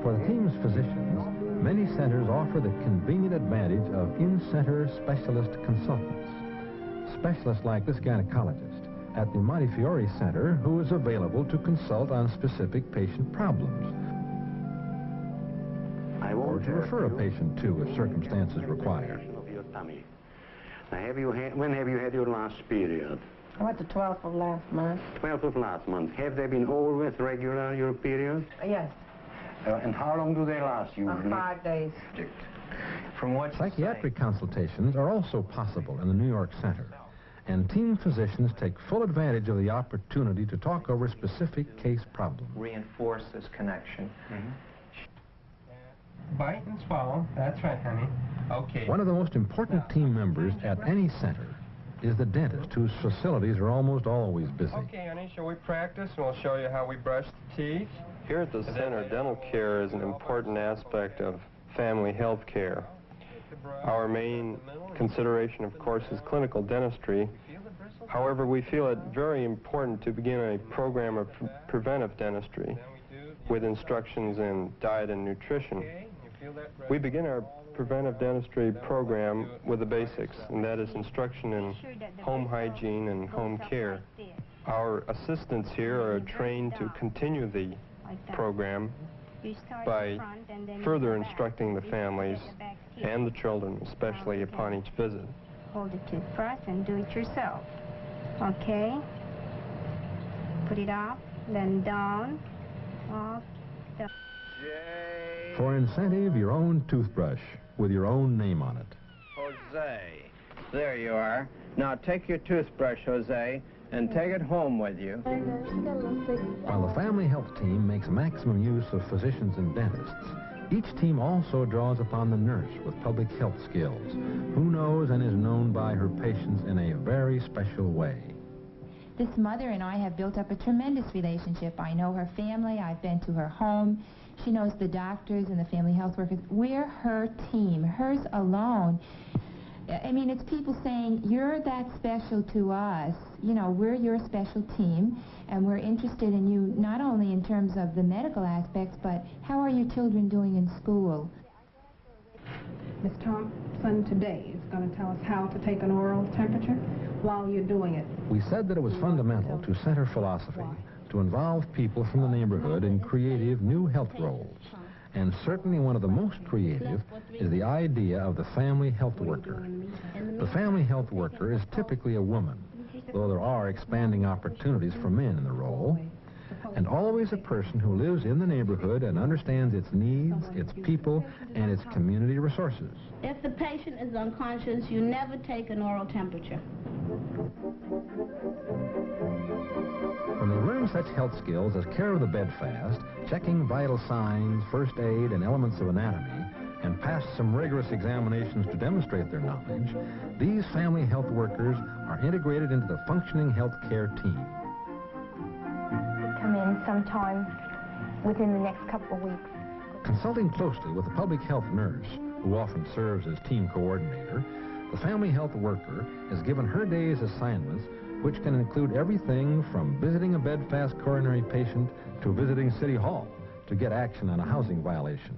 For the team's physicians, many centers offer the convenient advantage of in-center specialist consultants. Specialists like this gynecologist at the Montefiore Center, who is available to consult on specific patient problems, or to refer a patient to if circumstances require. When have you had your last period? What, the 12th of last month? 12th of last month. Have they been always regular, your periods? Yes. And how long do they last usually? 5 days. From what Psychiatric consultations are also possible in the New York Center, and team physicians take full advantage of the opportunity to talk over specific case problems. Reinforce this connection. Bite and swallow. That's right, honey. Okay. One of the most important team members at any center is the dentist, whose facilities are almost always busy. Okay, honey, shall we practice, and we'll show you how we brush the teeth? Here at the center, dental care is an important aspect of family health care. Our main consideration, of course, is clinical dentistry. However, we feel it very important to begin a program of preventive dentistry with instructions in diet and nutrition. We begin our preventive dentistry program with the basics, and that is instruction in home hygiene and home care. Our assistants here are trained to continue the program by further instructing the families and the children, especially upon each visit. Hold the toothbrush and do it yourself. Okay? Put it up, then down, up, down. For incentive, your own toothbrush with your own name on it. Jose, there you are. Now take your toothbrush, Jose, and take it home with you. While the family health team makes maximum use of physicians and dentists, each team also draws upon the nurse with public health skills, who knows and is known by her patients in a very special way. This mother and I have built up a tremendous relationship. I know her family. I've been to her home. She knows the doctors and the family health workers. We're her team, hers alone. I mean, it's people saying, you're that special to us. You know, we're your special team, and we're interested in you not only in terms of the medical aspects, but how are your children doing in school? Ms. Thompson today is going to tell us how to take an oral temperature while you're doing it. We said that it was fundamental to center philosophy to involve people from the neighborhood in creative new health roles. And certainly one of the most creative is the idea of the family health worker. The family health worker is typically a woman, though there are expanding opportunities for men in the role, and always a person who lives in the neighborhood and understands its needs, its people, and its community resources. If the patient is unconscious, you never take an oral temperature. When they learn such health skills as care of the bedfast, checking vital signs, first aid, and elements of anatomy, and pass some rigorous examinations to demonstrate their knowledge, these family health workers are integrated into the functioning health care team. Come in sometime within the next couple of weeks. Consulting closely with the public health nurse, who often serves as team coordinator, the family health worker is given her day's assignments, which can include everything from visiting a bedfast coronary patient to visiting City Hall to get action on a housing violation.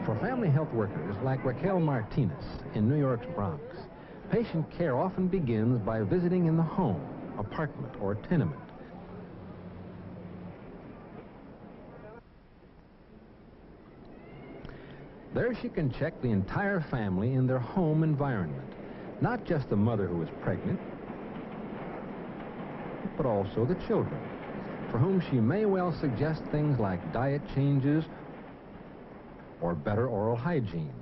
For family health workers like Raquel Martinez in New York's Bronx, patient care often begins by visiting in the home, apartment, or tenement. There she can check the entire family in their home environment, not just the mother who is pregnant, but also the children, for whom she may well suggest things like diet changes or better oral hygiene.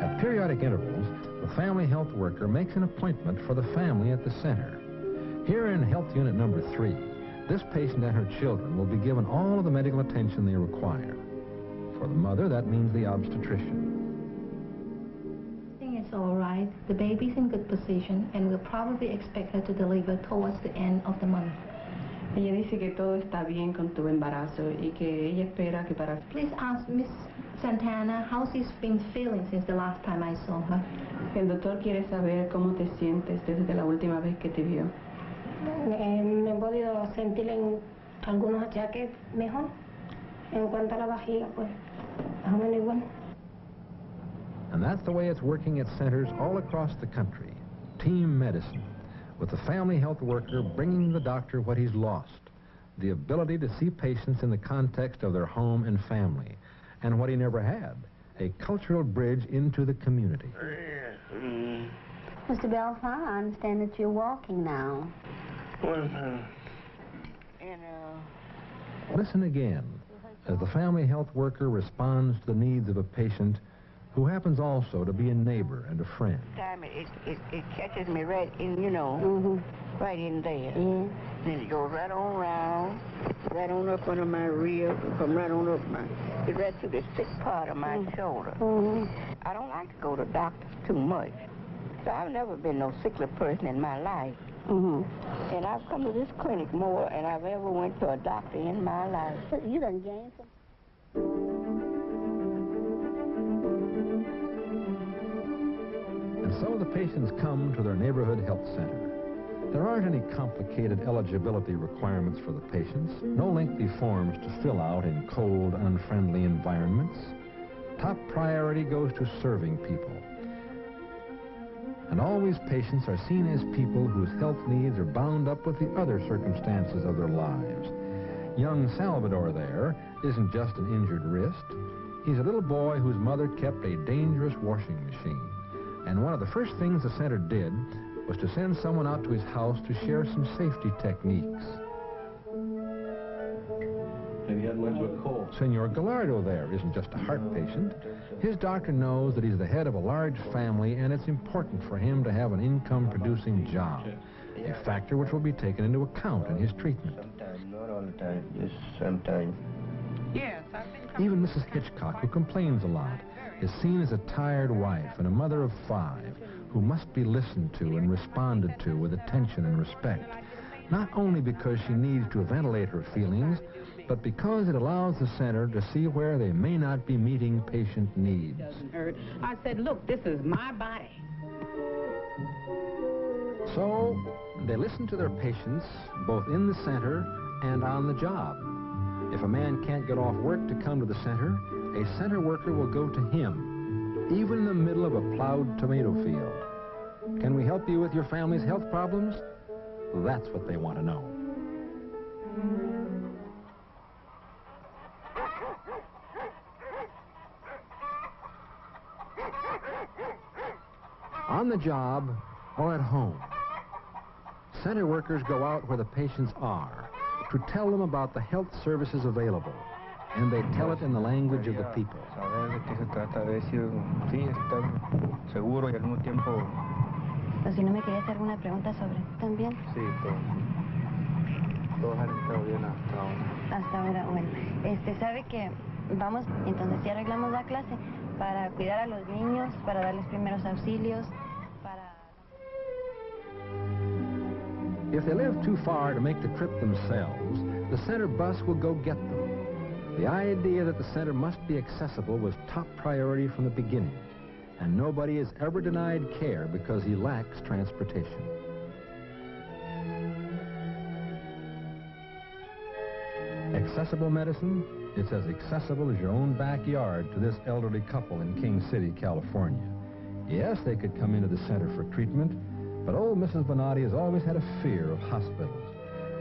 At periodic intervals, the family health worker makes an appointment for the family at the center. Here in Health Unit number 3, this patient and her children will be given all of the medical attention they require. For the mother, that means the obstetrician. I think it's all right. The baby's in good position, and we'll probably expect her to deliver towards the end of the month. Ella dice que todo está bien con tu embarazo y que ella espera que para... Please ask Miss Santana, how's she been feeling since the last time I saw her? El doctor quiere saber cómo te sientes desde la última vez que te vio. Me he podido sentir en algunos achaques mejor. En cuanto a la vejiga, pues, más o menos igual. And that's the way it's working at centers all across the country. Team medicine, with the family health worker bringing the doctor what he's lost, the ability to see patients in the context of their home and family, and what he never had, a cultural bridge into the community. Mr. Belfont, I understand that you're walking now. Listen again as the family health worker responds to the needs of a patient who happens also to be a neighbor and a friend. It catches me right in, you know, right in there. Then it goes right on around, right on up under my rib, come right on up it's right to the thick part of my shoulder. I don't like to go to doctors too much. So I've never been no sickly person in my life. And I've come to this clinic more than I've ever went to a doctor in my life. You done gained some. And so the patients come to their neighborhood health center. There aren't any complicated eligibility requirements for the patients, no lengthy forms to fill out in cold, unfriendly environments. Top priority goes to serving people. And always patients are seen as people whose health needs are bound up with the other circumstances of their lives. Young Salvador there isn't just an injured wrist. He's a little boy whose mother kept a dangerous washing machine. And one of the first things the center did was to send someone out to his house to share some safety techniques. And he had much of a cold. Senor Gallardo there isn't just a heart patient. His doctor knows that he's the head of a large family, and it's important for him to have an income-producing job, a factor which will be taken into account in his treatment. Sometimes, not all the time, just sometimes. Yes, Even Mrs. Hitchcock, who complains a lot, is seen as a tired wife and a mother of 5 who must be listened to and responded to with attention and respect, not only because she needs to ventilate her feelings, but because it allows the center to see where they may not be meeting patient needs. Doesn't hurt. I said, look, this is my body. So they listen to their patients both in the center and on the job. If a man can't get off work to come to the center, a center worker will go to him, even in the middle of a plowed tomato field. Can we help you with your family's health problems? That's what they want to know. On the job or at home, center workers go out where the patients are to tell them about the health services available, and they tell it in the language of the people. Si no me quería hacer una pregunta sobre también. Sí, todos han estado bien hasta ahora. Hasta ahora, bueno. Sabe que vamos, entonces sí arreglamos la clase para cuidar a los niños, para darles primeros auxilios, para... If they live too far to make the trip themselves, the center bus will go get them. The idea that the center must be accessible was top priority from the beginning, and nobody is ever denied care because he lacks transportation. Accessible medicine? It's as accessible as your own backyard to this elderly couple in King City, California. Yes, they could come into the center for treatment, but old Mrs. Bonatti has always had a fear of hospitals,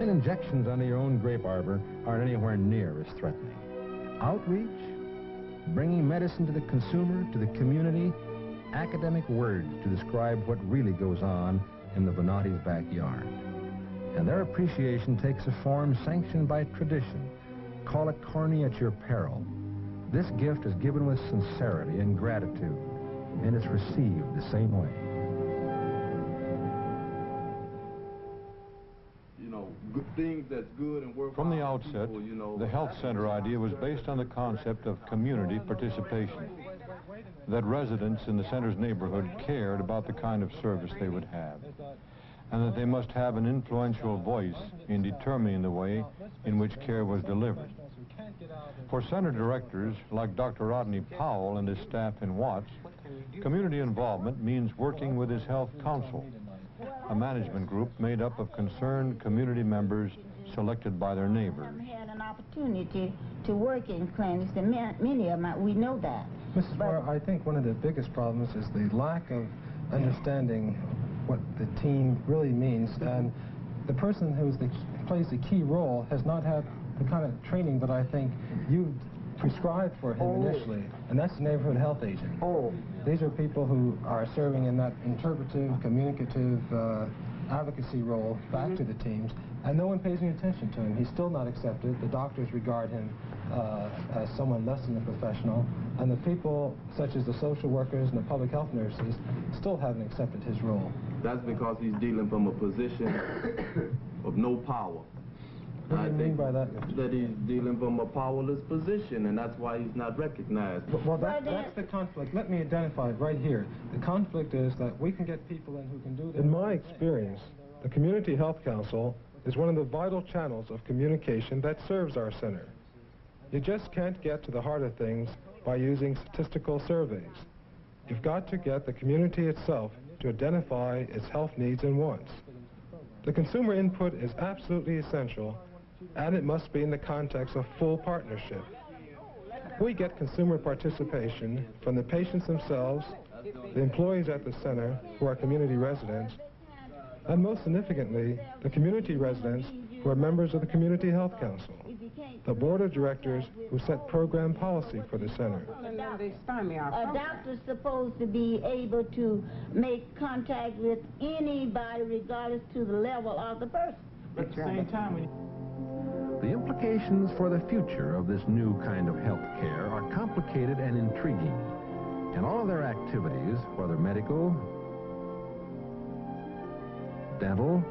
and injections under your own grape arbor aren't anywhere near as threatening. Outreach, bringing medicine to the consumer, to the community, academic words to describe what really goes on in the Bonatti's backyard. And their appreciation takes a form sanctioned by tradition. Call it corny at your peril. This gift is given with sincerity and gratitude, and it's received the same way. From the outset, the health center idea was based on the concept of community participation, that residents in the center's neighborhood cared about the kind of service they would have, and that they must have an influential voice in determining the way in which care was delivered. For center directors like Dr. Rodney Powell and his staff in Watts, community involvement means working with his health council, a management group made up of concerned community members selected by their neighbors. We had an opportunity to work in clinics, and many of them, we know that. Mrs. Moore, I think one of the biggest problems is the lack of understanding what the team really means, and the person plays the key role has not had the kind of training that I think you prescribed for him initially, and that's the neighborhood health agent. These are people who are serving in that interpretive, communicative advocacy role back to the teams, and no one pays any attention to him. He's still not accepted. The doctors regard him as someone less than a professional, and the people such as the social workers and the public health nurses still haven't accepted his role. That's because he's dealing from a position of no power. What do you mean by that? That he's dealing from a powerless position, and that's why he's not recognized. Well, that's the conflict. Let me identify it right here. The conflict is that we can get people in who can do this. In my experience, the Community Health Council is one of the vital channels of communication that serves our center. You just can't get to the heart of things by using statistical surveys. You've got to get the community itself to identify its health needs and wants. The consumer input is absolutely essential, and it must be in the context of full partnership. We get consumer participation from the patients themselves, the employees at the center who are community residents, and most significantly, the community residents who are members of the Community Health Council, the board of directors who set program policy for the center. A doctor's supposed to be able to make contact with anybody regardless to the level of the person. At the same time, the implications for the future of this new kind of health care are complicated and intriguing. In all of their activities, whether medical, dental,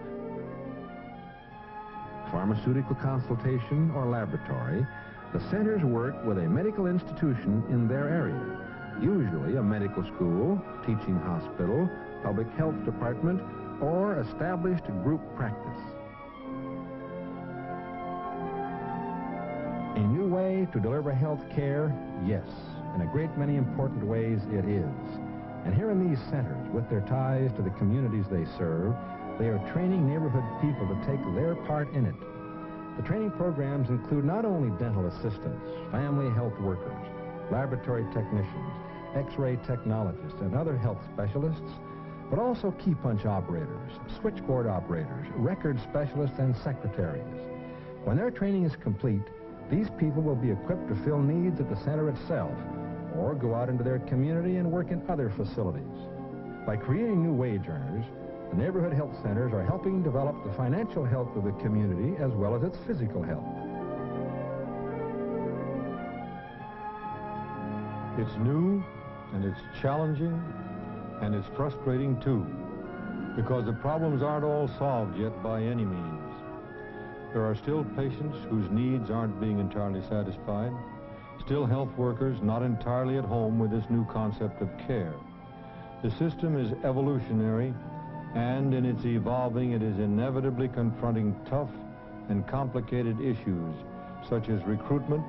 pharmaceutical consultation, or laboratory, the centers work with a medical institution in their area, usually a medical school, teaching hospital, public health department, or established group practice. A new way to deliver health care? Yes. In a great many important ways, it is. And here in these centers, with their ties to the communities they serve, they are training neighborhood people to take their part in it. The training programs include not only dental assistants, family health workers, laboratory technicians, x-ray technologists, and other health specialists, but also key punch operators, switchboard operators, record specialists, and secretaries. When their training is complete, these people will be equipped to fill needs at the center itself, or go out into their community and work in other facilities. By creating new wage earners, the neighborhood health centers are helping develop the financial health of the community as well as its physical health. It's new, and it's challenging, and it's frustrating too, because the problems aren't all solved yet by any means. There are still patients whose needs aren't being entirely satisfied, still health workers not entirely at home with this new concept of care. The system is evolutionary, and in its evolving, it is inevitably confronting tough and complicated issues, such as recruitment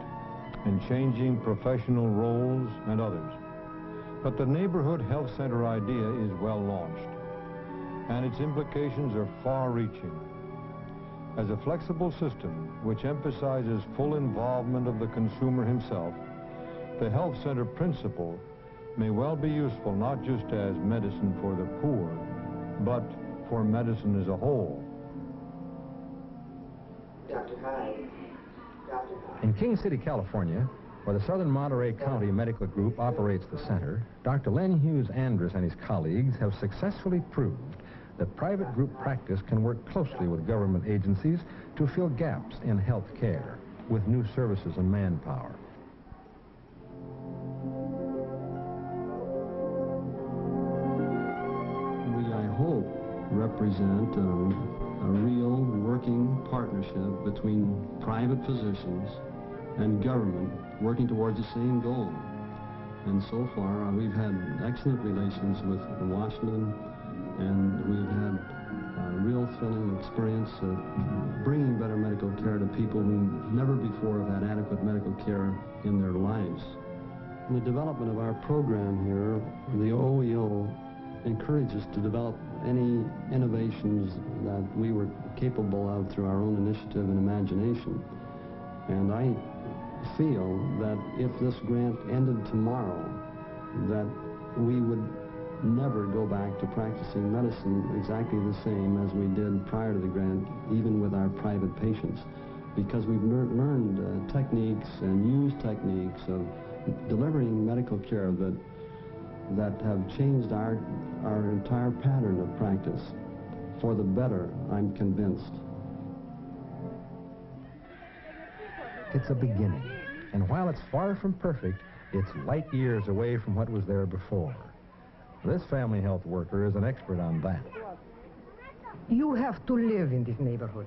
and changing professional roles and others. But the neighborhood health center idea is well launched, and its implications are far-reaching. As a flexible system which emphasizes full involvement of the consumer himself, the health center principle may well be useful not just as medicine for the poor, but for medicine as a whole. In King City, California, where the Southern Monterey County Medical Group operates the center, Dr. Len Hughes Andrus and his colleagues have successfully proved that private group practice can work closely with government agencies to fill gaps in health care with new services and manpower. We, I hope, represent a real working partnership between private physicians and government working towards the same goal. And so far, we've had excellent relations with Washington, and we've had real thrilling experience of bringing better medical care to people who never before have had adequate medical care in their lives. In the development of our program here, the OEO encouraged us to develop any innovations that we were capable of through our own initiative and imagination. And I feel that if this grant ended tomorrow, that we would never go back to practicing medicine exactly the same as we did prior to the grant, even with our private patients, because we've learned techniques and used techniques of delivering medical care that have changed our entire pattern of practice for the better, I'm convinced. It's a beginning, and while it's far from perfect, it's light years away from what was there before. This family health worker is an expert on that. You have to live in this neighborhood.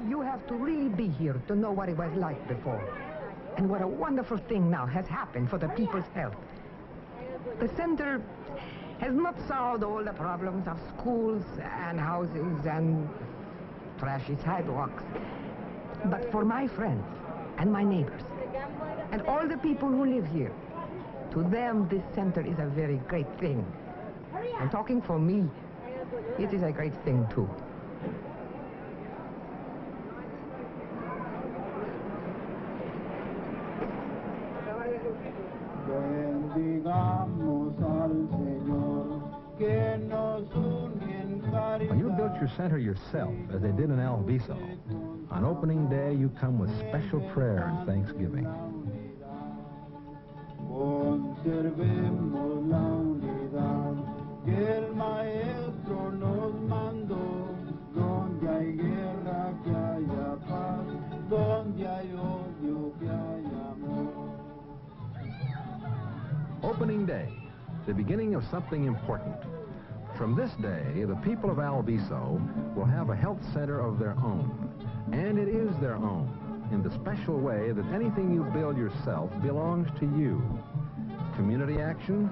You have to really be here to know what it was like before. And what a wonderful thing now has happened for the people's health. The center has not solved all the problems of schools and houses and trashy sidewalks. But for my friends and my neighbors and all the people who live here, to them this center is a very great thing. And talking for me, it is a great thing too. When you built your center yourself, as they did in Alviso, on opening day you come with special prayer and thanksgiving. Opening day, the beginning of something important. From this day, the people of Alviso will have a health center of their own. And it is their own, in the special way that anything you build yourself belongs to you. Community action?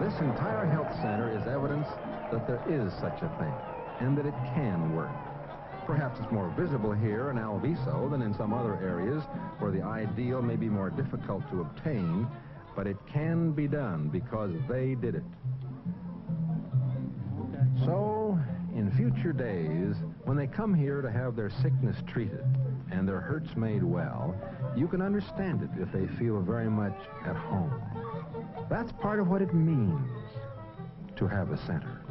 This entire health center is evidence that there is such a thing, and that it can work. Perhaps it's more visible here in Alviso than in some other areas where the ideal may be more difficult to obtain, but it can be done because they did it. So, in future days, when they come here to have their sickness treated and their hurts made well, you can understand it if they feel very much at home. That's part of what it means to have a center.